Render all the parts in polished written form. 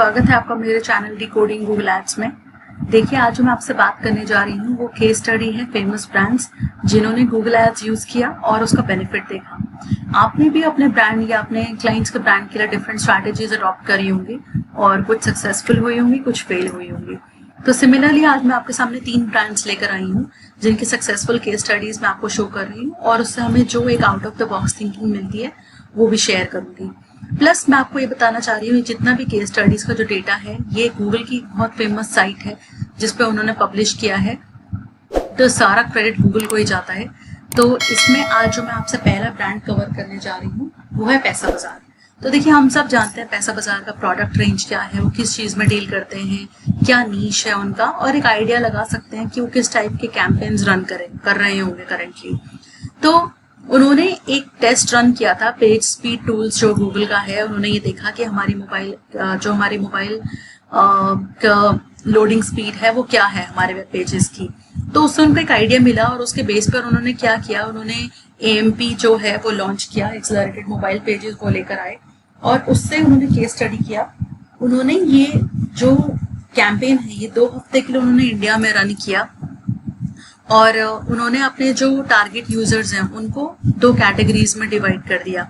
स्वागत है आपका मेरे चैनल डिकोडिंग गूगल एड्स में। देखिए, आज जो मैं आपसे बात करने जा रही हूँ वो केस स्टडी है फेमस ब्रांड्स जिन्होंने गूगल एड्स यूज किया और उसका बेनिफिट देखा। आपने भी अपने ब्रांड या अपने क्लाइंट्स के ब्रांड के लिए डिफरेंट स्ट्रैटेजीज अडॉप्ट करी होंगी और कुछ सक्सेसफुल हुई होंगी, कुछ फेल हुई होंगी। तो सिमिलरली आज मैं आपके सामने 3 ब्रांड्स लेकर आई हूँ जिनकी सक्सेसफुल केस स्टडीज मैं आपको शो कर रही हूँ और उससे हमें जो एक out of the box thinking मिलती है वो भी शेयर करूंगी। प्लस मैं आपको ये बताना चाह रही हूँ जितना भी केस स्टडीज का जो डेटा है ये गूगल की बहुत फेमस साइट है जिसपे उन्होंने पब्लिश किया है, तो सारा क्रेडिट गूगल को ही जाता है। तो इसमें आज जो मैं आपसे पहला ब्रांड कवर करने जा रही हूँ वो है पैसा बाजार। तो देखिए, हम सब जानते हैं पैसा बाजार का प्रोडक्ट रेंज क्या है, वो किस चीज में डील करते हैं, क्या नीश है उनका, और एक आइडिया लगा सकते हैं कि वो किस टाइप के कैंपेन्स रन कर रहे होंगे करेंटली। तो उन्होंने एक टेस्ट रन किया था पेज स्पीड टूल्स जो गूगल का है। उन्होंने ये देखा कि हमारी मोबाइल लोडिंग स्पीड है वो क्या है हमारे वेब पेजेस की। तो उससे उनको एक आइडिया मिला और उसके बेस पर उन्होंने क्या किया, उन्होंने AMP जो है वो लॉन्च किया, एक्सेलरेटेड मोबाइल पेजेस वो लेकर आए और उससे उन्होंने केस स्टडी किया। उन्होंने ये जो कैंपेन है ये 2 हफ्ते के लिए उन्होंने इंडिया में रन किया और उन्होंने अपने जो टारगेट यूजर्स हैं उनको 2 कैटेगरीज में डिवाइड कर दिया।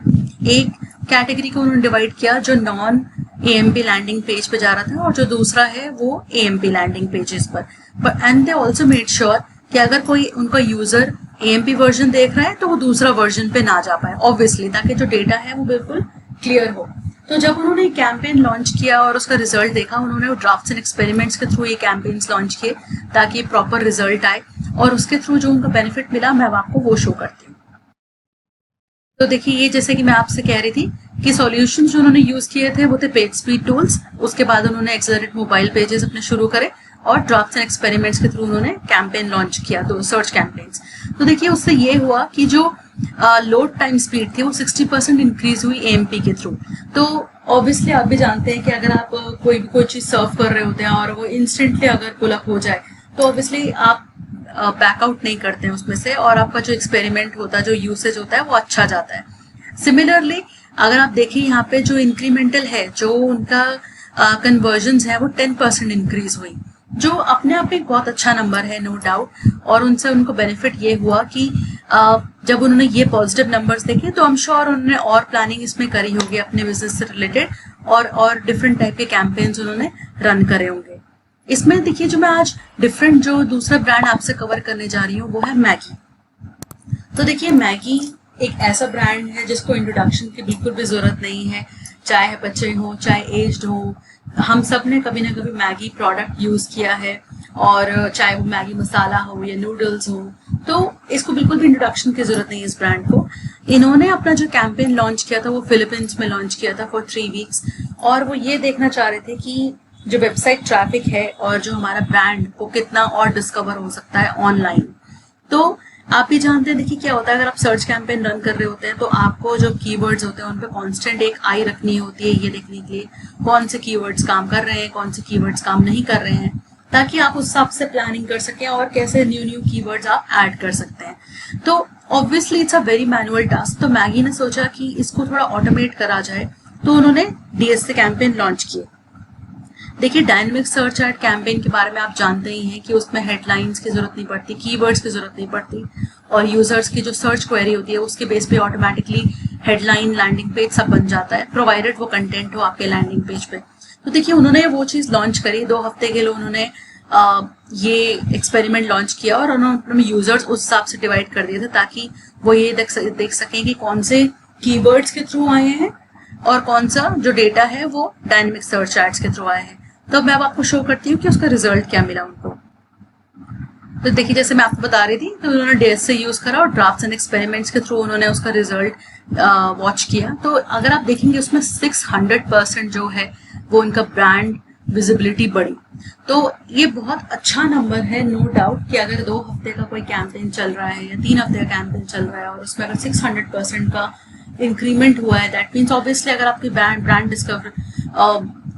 एक कैटेगरी को उन्होंने डिवाइड किया जो नॉन AMP लैंडिंग पेज पे जा रहा था और जो दूसरा है वो AMP लैंडिंग पेजेस पर। And they also made sure कि अगर कोई उनका यूजर AMP वर्जन देख रहा है तो वो दूसरा वर्जन पे ना जा पाए, ऑब्वियसली, ताकि जो डेटा है वो बिल्कुल क्लियर हो। तो जब उन्होंने कैंपेन लॉन्च किया और उसका रिजल्ट देखा, उन्होंने ड्राफ्ट्स एंड एक्सपेरिमेंट्स के थ्रू ये कैंपेन्स लॉन्च किए ताकि प्रॉपर रिजल्ट आए और उसके थ्रू जो उनका बेनिफिट मिला मैं आपको वो शो करती हूँ। तो देखिए, ये जैसे कि मैं आपसे कह रही थी कि सॉल्यूशन जो उन्होंने यूज किए थे वो थे पेज स्पीड टूल्स। उसके बाद उन्होंने एक्सेलरेट मोबाइल पेजेस अपने शुरू करे और ड्राफ्ट्स एंड एक्सपेरिमेंट्स के थ्रू उन्होंने कैंपेन लॉन्च किया, तो सर्च कैंपेन्स। तो देखिए, उससे ये हुआ कि जो लोड टाइम स्पीड थी वो 60% इंक्रीज हुई AMP के थ्रू। तो ऑब्वियसली आप भी जानते हैं कि अगर आप कोई चीज सर्व कर रहे होते हैं और वो इंस्टेंटली अगर पुल अप हो जाए तो ऑब्वियसली आप बैकआउट नहीं करते हैं उसमें से और आपका जो एक्सपेरिमेंट होता है, जो यूसेज होता है वो अच्छा जाता है। सिमिलरली अगर आप देखिए यहाँ पे जो इंक्रीमेंटल है, जो उनका कन्वर्जन्स है वो 10% इंक्रीज हुई, जो अपने आप में बहुत अच्छा नंबर है, नो डाउट। और उनसे उनको बेनिफिट ये हुआ कि जब उन्होंने ये पॉजिटिव नंबर्स देखे तो आई एम श्योर उन्होंने और प्लानिंग इसमें करी होगी अपने बिजनेस से रिलेटेड और डिफरेंट टाइप के कैंपेन्स उन्होंने रन करे होंगे। इसमें देखिए, जो मैं आज डिफरेंट जो दूसरा ब्रांड आपसे कवर करने जा रही हूँ वो है मैगी। तो देखिए, मैगी एक ऐसा ब्रांड है जिसको इंट्रोडक्शन की बिल्कुल भी जरूरत नहीं है, चाहे बच्चे हो चाहे एज्ड हो, हम सब ने कभी ना कभी मैगी प्रोडक्ट यूज किया है, और चाहे वो मैगी मसाला हो या नूडल्स हो, तो इसको बिल्कुल भी इंट्रोडक्शन की जरूरत नहीं है इस ब्रांड को। इन्होंने अपना जो कैंपेन लॉन्च किया था वो फिलीपींस में लॉन्च किया था फॉर 3 वीक्स और वो ये देखना चाह रहे थे कि जो वेबसाइट ट्रैफिक है और जो हमारा ब्रांड वो कितना और डिस्कवर हो सकता है ऑनलाइन। तो आप भी जानते हैं, देखिए क्या होता है, अगर आप सर्च कैंपेन रन कर रहे होते हैं तो आपको जो कीवर्ड्स होते हैं उन पे कांस्टेंट एक आई रखनी होती है, ये देखने के लिए कौन से कीवर्ड्स काम कर रहे हैं, कौन से कीवर्ड्स काम नहीं कर रहे हैं, ताकि आप उस हिसाब से प्लानिंग कर सकें और कैसे न्यू कीवर्ड्स आप ऐड कर सकते हैं। तो obviously it's a very manual task. तो मैगी ने सोचा कि इसको थोड़ा ऑटोमेट करा जाए, तो उन्होंने DSA कैंपेन लॉन्च किए। देखिए, डायनेमिक सर्च एड कैंपेन के बारे में आप जानते ही हैं कि उसमें हेडलाइंस की जरूरत नहीं पड़ती, कीवर्ड्स की जरूरत नहीं पड़ती और यूजर्स की जो सर्च क्वेरी होती है उसके बेस पे ऑटोमेटिकली हेडलाइन, लैंडिंग पेज सब बन जाता है, प्रोवाइडेड वो कंटेंट हो आपके लैंडिंग पेज पे। तो देखिए, उन्होंने वो चीज लॉन्च करी, 2 हफ्ते के लिए उन्होंने ये एक्सपेरिमेंट लॉन्च किया और उन्होंने यूजर्स उस हिसाब से डिवाइड कर दिए थे ताकि वो ये देख सकें कि कौन से कीवर्ड्स के थ्रू आए हैं और कौन सा जो डेटा है वो डायनेमिक सर्च एड्स के थ्रू आए हैं। तो मैं अब आपको शो करती हूँ कि उसका रिजल्ट क्या मिला उनको। तो देखिए, जैसे मैं आपको बता रही थी, तो उन्होंने DSA यूज करा और ड्राफ्ट्स एंड एक्सपेरिमेंट्स के थ्रू उन्होंने उसका रिजल्ट वॉच किया। तो अगर आप देखेंगे उसमें 600% जो है वो उनका ब्रांड विजिबिलिटी बढ़ी। तो ये बहुत अच्छा नंबर है, नो डाउट, कि अगर 2 हफ्ते का कोई कैंपेन चल रहा है या 3 हफ्ते का कैंपेन चल रहा है और उसमें अगर 600% का इंक्रीमेंट हुआ है, दैट मीन्स ऑब्वियसली अगर आपकी ब्रांड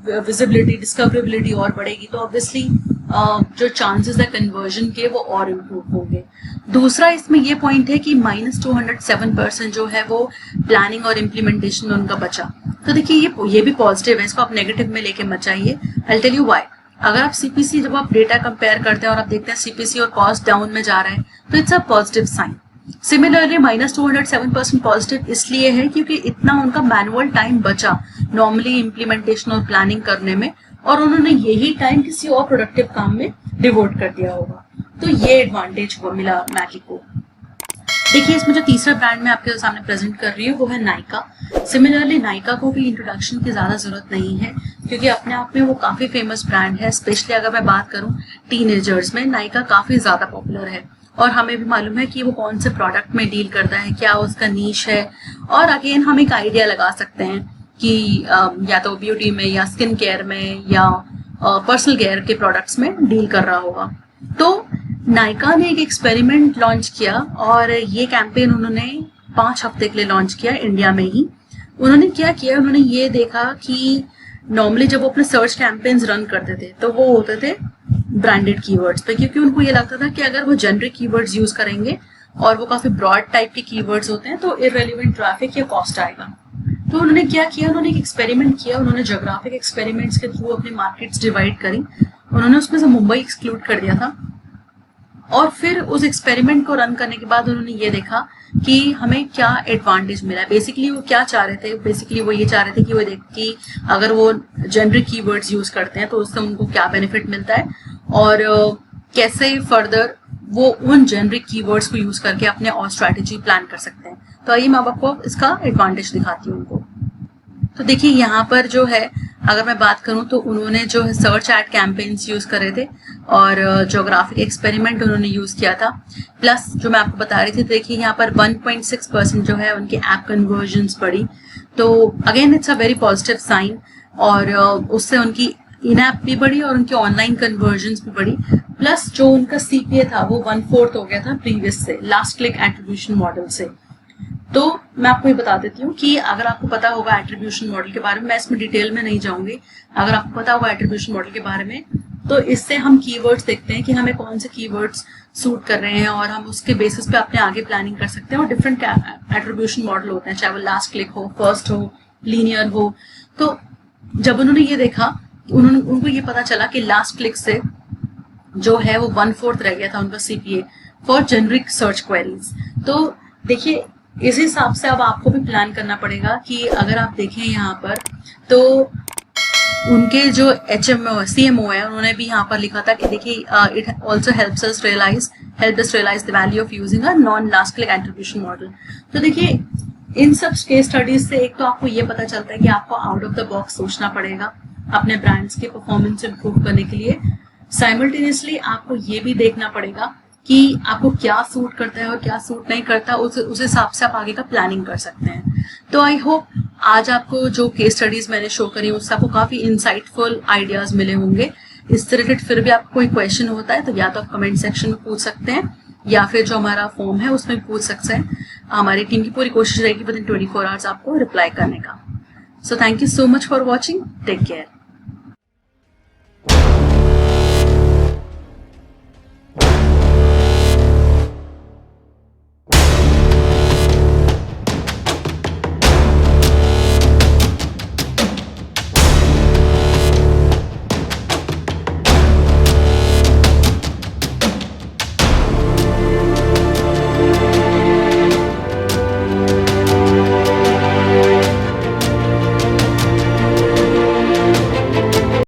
विजिबिलिटी, डिस्कवरेबिलिटी और बढ़ेगी तो ऑब्वियसली जो चांसेस है कन्वर्जन के वो और इम्प्रूव होंगे। दूसरा इसमें ये पॉइंट है कि -207% जो है वो प्लानिंग और इम्प्लीमेंटेशन में उनका बचा। तो देखिए ये भी पॉजिटिव है, इसको आप नेगेटिव में लेके मत जाइए। I tell you why. अगर आप सीपीसी, जब आप डेटा कंपेयर करते हैं और आप देखते हैं सीपीसी और कॉस्ट डाउन में जा रहा है, तो it's a positive sign. Similarly -207% positive इसलिए है क्योंकि इतना उनका मैनुअल टाइम बचा नॉर्मली इम्प्लीमेंटेशन और प्लानिंग करने में, और उन्होंने यही टाइम किसी और प्रोडक्टिव काम में डिवोट कर दिया होगा। तो ये एडवांटेज को मिला मैकी को। देखिए इसमें जो तीसरा ब्रांड मैं आपके सामने प्रेजेंट कर रही हूँ वो है नाइका। सिमिलरली नाइका को भी इंट्रोडक्शन की ज्यादा जरूरत नहीं है क्योंकि अपने आप में वो काफी फेमस ब्रांड है। स्पेशली अगर मैं बात करूँ टीनेजर्स में, नाइका काफी ज्यादा पॉपुलर है और हमें भी मालूम है कि वो कौन से प्रोडक्ट में डील करता है, क्या उसका नीश है। और अगेन हम एक आइडिया लगा सकते हैं कि या तो ब्यूटी में या स्किन केयर में या पर्सनल केयर के प्रोडक्ट्स में डील कर रहा होगा। तो नाइका ने एक एक्सपेरिमेंट लॉन्च किया और ये कैंपेन उन्होंने 5 हफ्ते के लिए लॉन्च किया इंडिया में ही। उन्होंने क्या किया, उन्होंने ये देखा कि नॉर्मली जब वो अपने सर्च कैंपेन्स रन करते थे तो वो होते थे ब्रांडेड कीवर्ड्स पे, क्योंकि उनको ये लगता था कि अगर वो जेनरिक कीवर्ड्स यूज करेंगे और वो काफी ब्रॉड टाइप के कीवर्ड्स होते हैं तो इररेलेवेंट ट्रैफिक या कॉस्ट आएगा। तो उन्होंने क्या किया, उन्होंने एक एक्सपेरिमेंट किया। उन्होंने ज्योग्राफिक एक्सपेरिमेंट्स के थ्रू अपनी मार्केट्स डिवाइड करी। उन्होंने उसमें से मुंबई एक्सक्लूड कर दिया था और फिर उस एक्सपेरिमेंट को रन करने के बाद उन्होंने ये देखा कि हमें क्या एडवांटेज मिला है। बेसिकली वो क्या चाह रहे थे, बेसिकली वो ये चाह रहे थे कि वो देख कि अगर वो जेनरिक कीवर्ड्स यूज करते हैं तो उससे उनको क्या बेनिफिट मिलता है और कैसे फर्दर वो उन जेनरिक कीवर्ड्स को यूज करके अपने और स्ट्रैटेजी प्लान कर सकते हैं। तो आइए मैं आपको इसका एडवांटेज दिखाती हूँ उनको। तो देखिए यहाँ पर जो है, अगर मैं बात करूं तो उन्होंने जो है सर्च एड कैंपेन्स यूज करे थे और ज्योग्राफिक एक्सपेरिमेंट उन्होंने यूज किया था। प्लस जो मैं आपको बता रही थी, देखिए यहाँ पर 1.6% जो है उनके ऐप कन्वर्जन्स बढ़ी। तो again it's a very positive sign और उससे उनकी इन ऐप भी बढ़ी और उनकी ऑनलाइन कन्वर्जन्स भी बढ़ी। प्लस जो उनका सीपीए था वो 1/4 हो गया था प्रीवियस से, लास्ट क्लिक एट्रीब्यूशन मॉडल से। तो मैं आपको ये बता देती हूँ कि अगर आपको पता होगा एट्रीब्यूशन मॉडल के बारे में, मैं इसमें डिटेल में नहीं जाऊंगी, अगर आपको पता होगा एट्रीब्यूशन मॉडल के बारे में तो इससे हम कीवर्ड्स देखते हैं कि हमें कौन से कीवर्ड्स सूट कर रहे हैं और हम उसके बेसिस पे अपने आगे प्लानिंग कर सकते हैं। और डिफरेंट एट्रीब्यूशन मॉडल होते हैं, चाहे वो लास्ट क्लिक हो, फर्स्ट हो, लीनियर हो। तो जब उन्होंने ये देखा, उनको ये पता चला कि लास्ट क्लिक से जो है वो 1/4 रह गया था उनका CPA for generic search queries. तो देखिए इस हिसाब से अब आपको भी प्लान करना पड़ेगा कि अगर आप देखें यहाँ पर तो उनके जो HMO CMO है उन्होंने भी यहाँ पर लिखा था कि देखिए it also help us realise the value of using a non last click attribution model. तो देखिए इन सब केस स्टडीज से एक तो आपको ये पता चलता है कि आपको आउट ऑफ द बॉक्स सोचना पड़ेगा अपने ब्रांड्स के परफॉर्मेंस इंप्रूव करने के लिए। साइमल्टेनियसली आपको ये भी देखना पड़ेगा कि आपको क्या सूट करता है और क्या सूट नहीं करता, उस हिसाब से आप आगे का प्लानिंग कर सकते हैं। तो आई होप आज आपको जो केस स्टडीज मैंने शो करी उससे आपको काफी इंसाइटफुल आइडियाज मिले होंगे। इससे रिलेटेड फिर भी आपको कोई क्वेश्चन होता है तो या तो आप कमेंट सेक्शन में पूछ सकते हैं या फिर जो हमारा फॉर्म है उसमें पूछ सकते हैं। हमारी टीम की पूरी कोशिश रहेगी विदिन 24 आवर्स आपको रिप्लाई करने का। So thank you so much for watching, take care.